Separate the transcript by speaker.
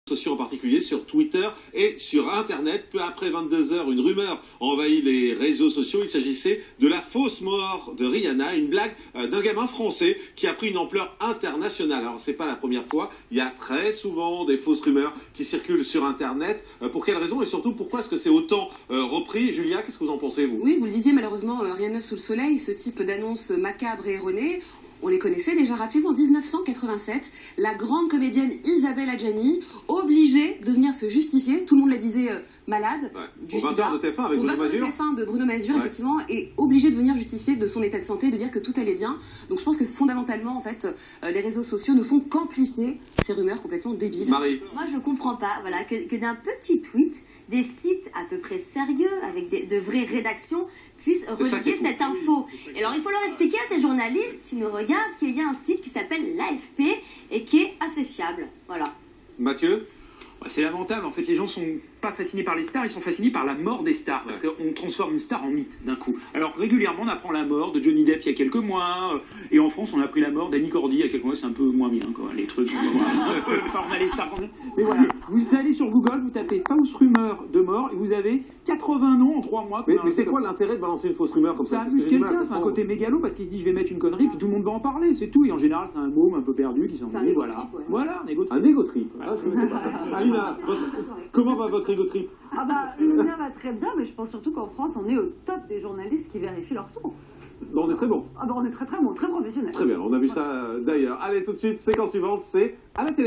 Speaker 1: sociaux en particulier sur Twitter et sur Internet. Peu après 22 heures, une rumeur envahit les réseaux sociaux. Il s'agissait de la fausse mort de Rihanna, une blague d'un gamin français qui a pris une ampleur internationale. Alors c'est pas la première fois, il y a très souvent des fausses rumeurs qui circulent sur Internet. Pour quelles raisons et surtout pourquoi est-ce que c'est autant repris? Julia, qu'est-ce que vous en pensez, vous?
Speaker 2: Oui, vous le disiez, malheureusement, rien de neuf sous le soleil, ce type d'annonces macabres et erronées. On les connaissait déjà, rappelez-vous, en 1987, la grande comédienne Isabelle Adjani, obligée de venir se justifier, tout le monde la disait malade,
Speaker 1: du au 20h de TF1 avec Bruno Mazur.
Speaker 2: Au 20h de TF1 de Bruno Mazur, effectivement, et obligée de venir justifier de son état de santé, de dire que tout allait bien. Donc je pense que fondamentalement, en fait, les réseaux sociaux ne font qu'amplifier ces rumeurs complètement débiles.
Speaker 1: Marie.
Speaker 3: Moi, je comprends pas, voilà, que d'un petit tweet, des sites à peu près sérieux, avec de vraies rédactions, puissent relayer cette info. Et alors, il faut leur expliquer à ces journalistes, s'ils nous regardent, qu'il y a un site qui s'appelle l'AFP et qui est assez fiable. Voilà.
Speaker 1: Mathieu?
Speaker 4: C'est lamentable, en fait, les gens sont pas fascinés par les stars, ils sont fascinés par la mort des stars, parce qu'on transforme une star en mythe d'un coup. Alors régulièrement on apprend la mort de Johnny Depp il y a quelques mois, et en France on a appris la mort d'Annie Cordy il y a quelques mois, c'est un peu moins bien quoi, les trucs. On a les stars. Mais voilà, vous allez sur Google, vous tapez fausse rumeur de mort, et vous avez 80 noms en 3 mois.
Speaker 1: Mais c'est quoi l'intérêt de balancer une fausse rumeur comme ça?
Speaker 4: Ça amuse quelqu'un, c'est un côté mégalo, parce qu'il se dit je vais mettre une connerie, puis tout le monde va en parler, c'est tout, et en général c'est un môme un peu perdu qui s'en dit, voilà. Voilà, un égo trip.
Speaker 1: Un égo trip. Ah, je ne sais pas ça. Alina, comment va votre égo trip?
Speaker 5: Ah bah, le mien va très bien, mais je pense surtout qu'en France, on est au top des journalistes qui vérifient leurs sources.
Speaker 1: Bon, on est très bon.
Speaker 5: Ah bah, on est très très bon, très professionnel.
Speaker 1: Très bien, on a vu ça d'ailleurs. Allez, tout de suite, séquence suivante, c'est à la télé.